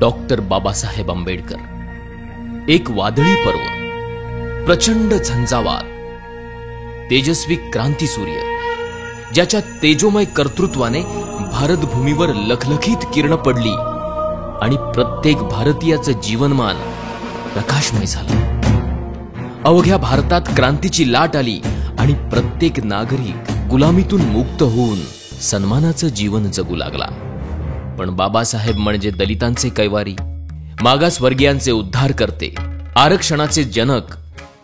Doctor Babasaheb Ambedkar. एक वादळी पर्व, प्रचंड झंझावात, तेजस्वी क्रांतीसूर्य ज्याच्या तेजोमय कर्तृत्वाने भारतभूमीवर लखलखीत किरण पडली आणि प्रत्येक भारतीयाचं जीवनमान प्रकाशमय झालं. अवघ्या भारतात क्रांतीची लाट आली आणि प्रत्येक नागरिक गुलामीतून मुक्त होऊन सन्मानाचं जीवन जगू लागला. पण बाबासाहेब म्हणजे दलितांचे कैवारी, मागासवर्गीयांचे उद्धार करते, आरक्षणाचे जनक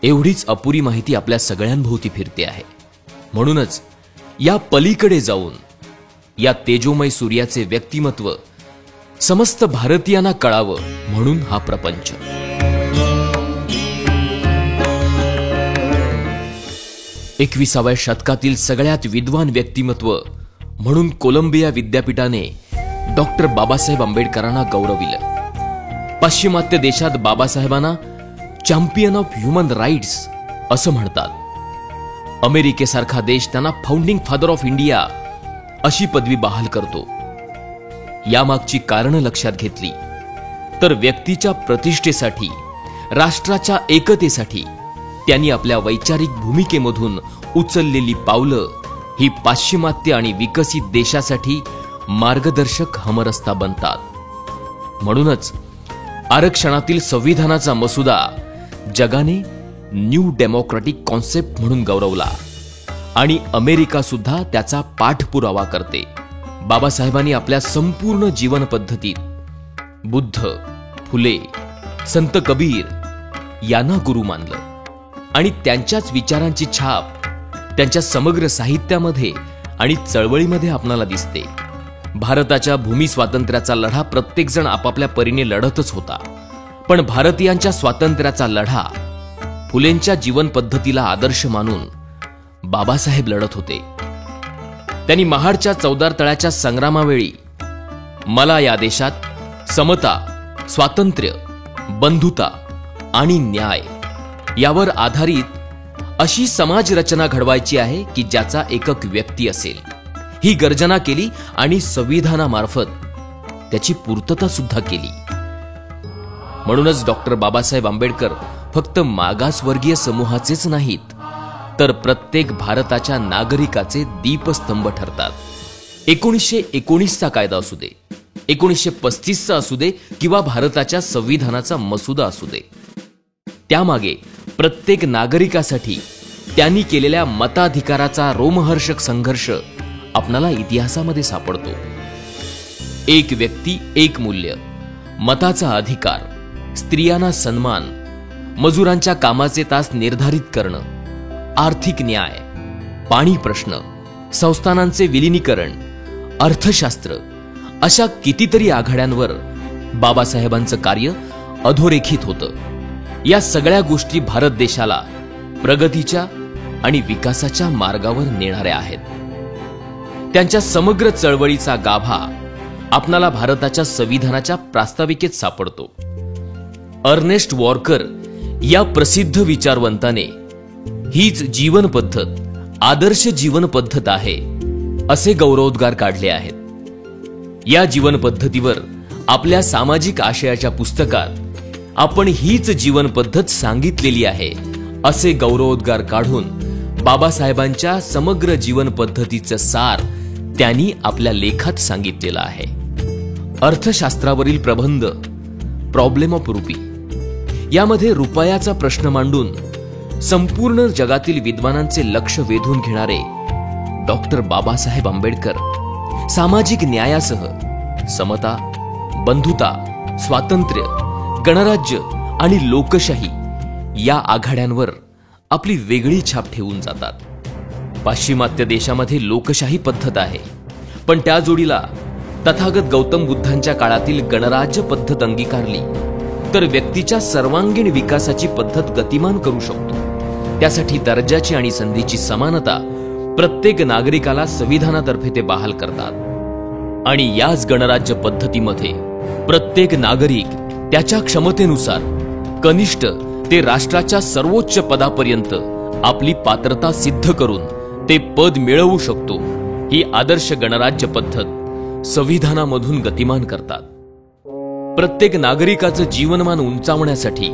एवढीच अपुरी माहिती आपल्या सगळ्यांभोवती फिरते आहे. म्हणूनच या पलीकडे जाऊन या तेजोमय सूर्याचे व्यक्तिमत्व समस्त भारतीयांना कळावं म्हणून हा प्रपंच. एकविसाव्या शतकातील सगळ्यात विद्वान व्यक्तिमत्व म्हणून कोलंबिया विद्यापीठाने डॉक्टर बाबासाहेब आंबेडकरांना गौरविलं. पाश्चिमात्य देशात बाबासाहेबांना चॅम्पियन ऑफ ह्युमन राईट्स असं म्हणतात. अमेरिकेसारखा देश त्यांना फाउंडिंग फादर ऑफ इंडिया अशी पदवी बहाल करतो. यामागची कारणं लक्षात घेतली तर व्यक्तीच्या प्रतिष्ठेसाठी, राष्ट्राच्या एकतेसाठी त्यांनी आपल्या वैचारिक भूमिकेमधून उचललेली पावलं ही पाश्चिमात्य आणि विकसित देशासाठी मार्गदर्शक हमरस्ता बनतात. म्हणूनच आरक्षणातील संविधानाचा मसुदा जगाने न्यू डेमोक्रॅटिक कॉन्सेप्ट म्हणून गौरवला आणि अमेरिका सुद्धा त्याचा पाठपुरावा करते. बाबासाहेबांनी आपल्या संपूर्ण जीवन पद्धतीत बुद्ध, फुले, संत कबीर यांना गुरु मानलं आणि त्यांच्याच विचारांची छाप त्यांच्या समग्र साहित्यामध्ये आणि चळवळीमध्ये आपणाला दिसते. भारताच्या भूमी स्वातंत्र्याचा लढा प्रत्येकजण आपापल्या परीने लढतच होता, पण भारतीयांच्या स्वातंत्र्याचा लढा फुलेंच्या जीवन पद्धतीला आदर्श मानून बाबासाहेब लढत होते. त्यांनी महाडच्या चौदार तळ्याच्या संग्रामावेळी मला या देशात समता, स्वातंत्र्य, बंधुता आणि न्याय यावर आधारित अशी समाज रचना घडवायची आहे की ज्याचा एकक व्यक्ती असेल, ही गर्जना केली आणि संविधानामार्फत त्याची पूर्तता सुद्धा केली. म्हणूनच डॉक्टर बाबासाहेब आंबेडकर फक्त मागासवर्गीय समूहाचेच नाहीत, तर प्रत्येक भारताच्या नागरिकाचे दीपस्तंभ ठरतात. 1919चा कायदा असू दे, 1935चा असू दे किंवा भारताच्या संविधानाचा मसुदा असू दे, त्यामागे प्रत्येक नागरिकासाठी त्यांनी केलेल्या मताधिकाराचा रोमहर्षक संघर्ष आपणाला इतिहासामध्ये सापडतो. एक व्यक्ती एक मूल्य, मताचा अधिकार, स्त्रियांना सन्मान, मजुरांच्या कामाचे तास निर्धारित करणं, आर्थिक न्याय, पाणी प्रश्न, संस्थानांचे विलिनीकरण, अर्थशास्त्र अशा कितीतरी आघाड्यांवर बाबासाहेबांचं कार्य अधोरेखित होतं. या सगळ्या गोष्टी भारत देशाला प्रगतीच्या आणि विकासाच्या मार्गावर नेणाऱ्या आहेत. त्यांच्या समग्र चळवळीचा गाभा आपणाला भारताच्या संविधानाच्या प्रास्ताविकेत सापडतो. अर्नेस्ट वॉर्कर या प्रसिद्ध विचारवंताने हीच जीवन पद्धत आदर्श जीवन पद्धत आहे असे गौरवोद्गार काढले आहेत. या जीवन पद्धतीवर आपल्या सामाजिक आशयाच्या पुस्तकात आपण हीच जीवन पद्धत सांगितलेली आहे असे गौरवोद्गार काढून बाबासाहेबांच्या समग्र जीवन पद्धतीचं सार त्यांनी आपल्या लेखात सांगितलेलं आहे. अर्थशास्त्रावरील प्रबंध प्रॉब्लेम ऑफ रुपी यामध्ये रुपयाचा प्रश्न मांडून संपूर्ण जगातील विद्वानांचे लक्ष वेधून घेणारे डॉक्टर बाबासाहेब आंबेडकर सामाजिक न्यायासह समता, बंधुता, स्वातंत्र्य, गणराज्य आणि लोकशाही या आघाड्यांवर आपली वेगळी छाप ठेवून जातात. पाश्चिमात्य देशामध्ये लोकशाही पद्धत आहे, पण त्या जोडीला तथागत गौतम बुद्धांच्या काळातील गणराज्य पद्धत अंगीकारली तर व्यक्तीच्या सर्वांगीण विकासाची पद्धत गतिमान करू शकतो. त्यासाठी दर्जाची आणि संधीची समानता प्रत्येक नागरिकाला संविधानातर्फे ते बहाल करतात आणि याच गणराज्य पद्धतीमध्ये प्रत्येक नागरिक त्याच्या क्षमतेनुसार कनिष्ठ ते राष्ट्राच्या सर्वोच्च पदापर्यंत आपली पात्रता सिद्ध करून ते पद मिळवू शकतो. ही आदर्श गणराज्य पद्धत संविधानामधून गतिमान करतात. प्रत्येक नागरिकाचं जीवनमान उंचावण्यासाठी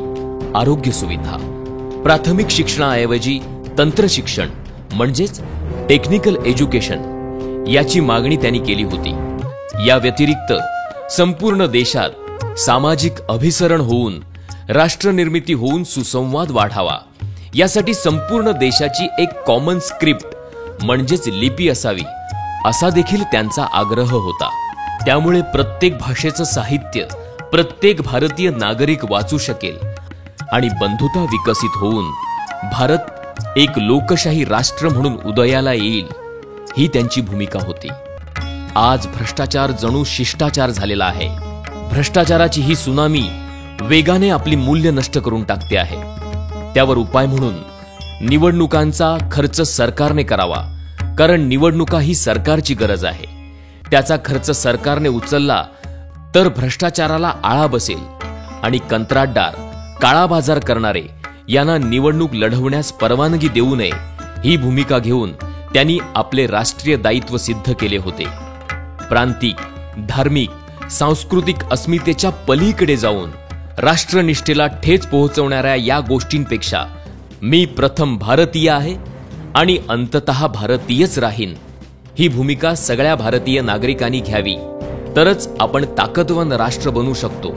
आरोग्य सुविधा, प्राथमिक शिक्षणाऐवजी तंत्र शिक्षण म्हणजेच टेक्निकल एज्युकेशन याची मागणी त्यांनी केली होती. या व्यतिरिक्त संपूर्ण देशात सामाजिक अभिसरण होऊन राष्ट्रनिर्मिती होऊन सुसंवाद वाढावा यासाठी संपूर्ण देशाची एक कॉमन स्क्रिप्ट म्हणजेच लिपी असावी असा देखील त्यांचा आग्रह होता. त्यामुळे प्रत्येक भाषेचं साहित्य प्रत्येक भारतीय नागरिक वाचू शकेल आणि बंधुता विकसित होऊन भारत एक लोकशाही राष्ट्र म्हणून उदयाला येईल ही त्यांची भूमिका होती. आज भ्रष्टाचार जणू शिष्टाचार झालेला आहे. भ्रष्टाचाराची ही सुनामी वेगाने आपली मूल्य नष्ट करून टाकते आहे. त्यावर उपाय म्हणून निवडणुकांचा खर्च सरकारने करावा, कारण निवडणुका ही सरकारची गरज आहे. त्याचा खर्च सरकारने उचलला तर भ्रष्टाचाराला आळा बसेल आणि कंत्राटदार, काळा बाजार करणारे यांना निवडणूक लढवण्यास परवानगी देऊ नये ही भूमिका घेऊन त्यांनी आपले राष्ट्रीय दायित्व सिद्ध केले होते. प्रांतिक, धार्मिक, सांस्कृतिक अस्मितेच्या पलीकडे जाऊन राष्ट्रनिष्ठेला ठेच पोहोचवणाऱ्या या गोष्टींपेक्षा मी प्रथम भारतीय आहे आणि अंततः भारतीयच राहीन ही भूमिका सगळ्या भारतीय नागरिकांनी घ्यावी, तरच आपण ताकदवान राष्ट्र बनू शकतो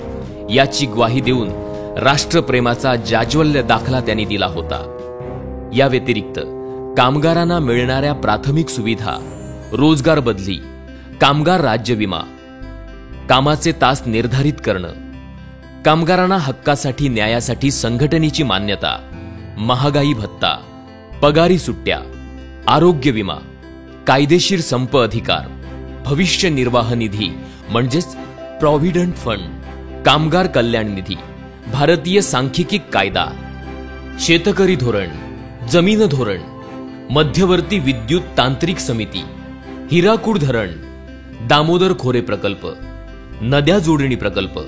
याची ग्वाही देऊन राष्ट्रप्रेमाचा जाज्वल्य दाखला त्यांनी दिला होता. या व्यतिरिक्त कामगारांना मिळणाऱ्या प्राथमिक सुविधा, रोजगार बदली, कामगार राज्य विमा, कामाचे तास निर्धारित करणं, कामगारांना हक्कासाठी न्यायासाठी संघटनेची मान्यता, महागाई भत्ता, पगारी सुट्ट्या, आरोग्य विमा, कायदेशीर संप अधिकार, भविष्य निर्वाह निधी म्हणजेच प्रॉव्हिडंट फंड, कामगार कल्याण निधी, भारतीय सांख्यिकी कायदा, शेतकरी धोरण, जमीन धोरण, मध्यवर्ती विद्युत तांत्रिक समिती, हिराकूड धरण, दामोदर खोरे प्रकल्प, नद्या जोडणी प्रकल्प,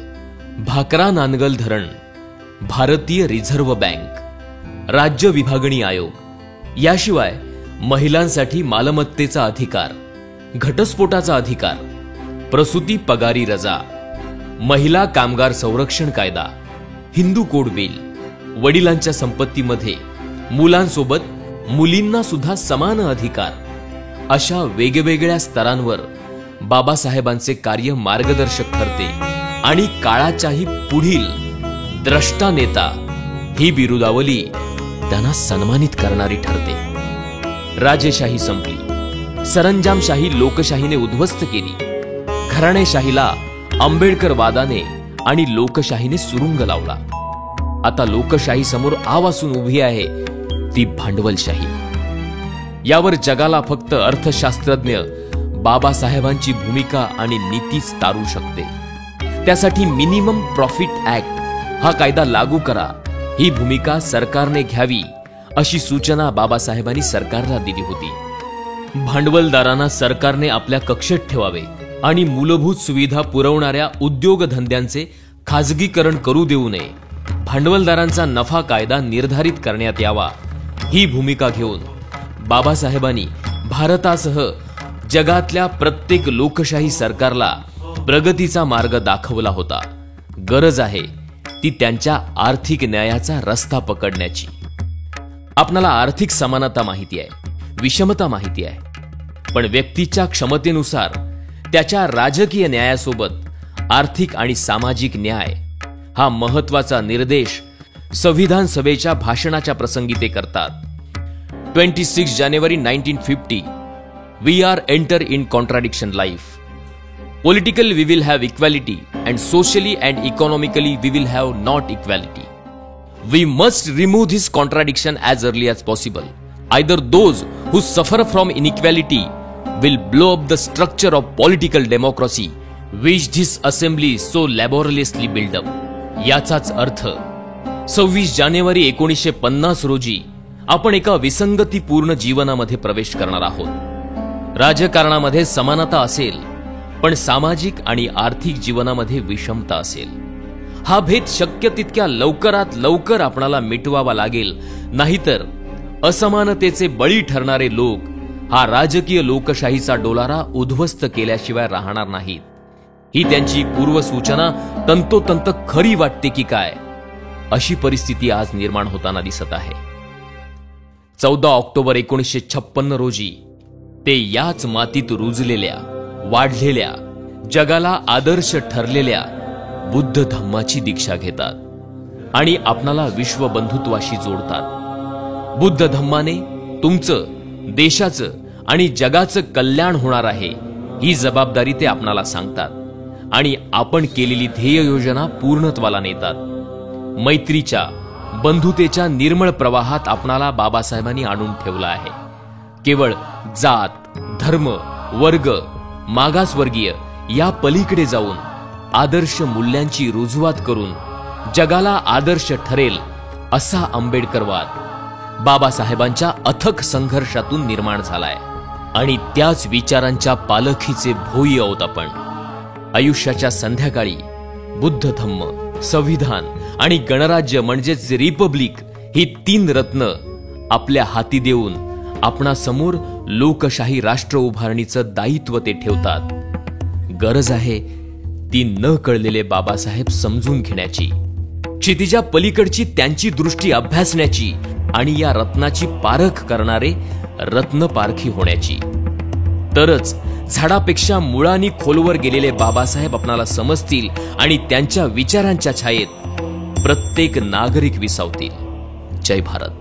भाकरा नानगल धरण, भारतीय रिझर्व्ह बँक, राज्य विभागणी आयोग, याशिवाय महिलांसाठी मालमत्तेचा अधिकार, घटस्फोटाचा अधिकार, प्रसूती पगारी रजा, महिला कामगार संरक्षण कायदा, हिंदू कोड बिल, वडिलांच्या संपत्तीमध्ये मुलांसोबत मुलींना सुद्धा समान अधिकार, अशा वेगवेगळ्या स्तरांवर बाबासाहेबांचे कार्य मार्गदर्शक ठरते आणि काळाच्याही पुढील द्रष्टा नेता ही बिरुदावली त्यांना सन्मानित करणारी ठरते. राजेशाही संपली, सरंजामशाही लोकशाहीने उद्ध्वस्त केली, घराणेशाहीला आंबेडकरवादाने आणि लोकशाहीने सुरुंग लावला. आता लोकशाही समोर आवासून उभी आहे ती भांडवलशाही. यावर जगाला फक्त अर्थशास्त्रज्ञ बाबासाहेबांची भूमिका आणि नीतीच तारू शकते. त्यासाठी मिनिमम प्रॉफिट ऍक्ट हा कायदा लागू करा ही भूमिका सरकारने घ्यावी अशी सूचना बाबासाहेबांनी सरकारला दिली होती. भांडवलदारांना सरकारने आपल्या कक्षेत ठेवावे आणि मूलभूत सुविधा पुरवणाऱ्या उद्योगधंद्यांचे खाजगीकरण करू देऊ नये. भांडवलदारांचा नफा कायदा निर्धारित करण्यात यावा ही भूमिका घेऊन बाबासाहेबांनी भारतासह जगातल्या प्रत्येक लोकशाही सरकारला प्रगतीचा मार्ग दाखवला होता. गरज आहे ती त्यांच्या आर्थिक न्यायाचा रस्ता पकडण्याची. आपणाला आर्थिक समानता माहिती आहे, विषमता माहिती आहे, पण व्यक्तीच्या क्षमतेनुसार त्याच्या राजकीय न्यायासोबत आर्थिक आणि सामाजिक न्याय हा महत्वाचा निर्देश संविधान सभेच्या भाषणाच्या प्रसंगी ते करतात. 26 जानेवारी 1950 We are enter in contradiction life. Politically we will have equality and socially and economically we will have not equality. We must remove this contradiction as early as possible. Either those who suffer from inequality will blow up the structure of political democracy which this assembly so laboriously built up. याचाच अर्थ 26 जानेवारी 1950 रोजी आपण एका विसंगतीपूर्ण जीवनामध्ये प्रवेश करणार आहोत. राजकारणामध्ये समानता असेल पण सामाजिक आणि आर्थिक जीवनामध्ये विषमता असेल. हा भेद शक्य तितक्या लवकरात लवकर आपणाला मिटवावा लागेल, नाहीतर असमानतेचे बळी ठरणारे लोक हा राजकीय लोकशाहीचा डोलारा उद्ध्वस्त केल्याशिवाय राहणार नाहीत. ही त्यांची पूर्वसूचना तंतोतंत खरी वाटते की काय, अशी परिस्थिती आज निर्माण होताना दिसत आहे. 14 ऑक्टोबर 1956 रोजी ते याच मातीत रुजलेल्या, वाढलेल्या, जगाला आदर्श ठरलेल्या बुद्ध धम्माची दीक्षा घेतात आणि आपणाला विश्वबंधुत्वाशी जोडतात. बुद्ध धम्माने तुमचं, देशाचं आणि जगाचं कल्याण होणार आहे ही जबाबदारी ते आपणाला सांगतात आणि आपण केलेली ध्येय योजना पूर्णत्वाला नेतात. मैत्रीच्या, बंधुतेच्या निर्मळ प्रवाहात आपणाला बाबासाहेबांनी आणून ठेवलं आहे. केवळ जात, धर्म, वर्ग, मागासवर्गीय या पलीकडे जाऊन आदर्श मूल्यांची रुजवात करून जगाला आदर्श ठरेल असा आंबेडकरवाद बाबासाहेबांच्या अथक संघर्षातून निर्माण झालाय आणि त्याच विचारांच्या पालखीचे भोई आहोत आपण. आयुष्याच्या संध्याकाळी बुद्ध धम्म, संविधान आणि गणराज्य म्हणजेच रिपब्लिक ही 3 रत्न आपल्या हाती देऊन आपणासमोर लोकशाही राष्ट्र उभारणीचं दायित्व ते ठेवतात. गरज आहे ती न कळलेले बाबासाहेब समजून घेण्याची, क्षितिजा पलीकडची त्यांची दृष्टी अभ्यासण्याची आणि या रत्नाची पारख करणारे रत्नपारखी होण्याची. तरच झाडापेक्षा मुळांनी खोलवर गेलेले बाबासाहेब आपणाला समजतील आणि त्यांच्या विचारांच्या छायेत प्रत्येक नागरिक विसावतील. जय भारत.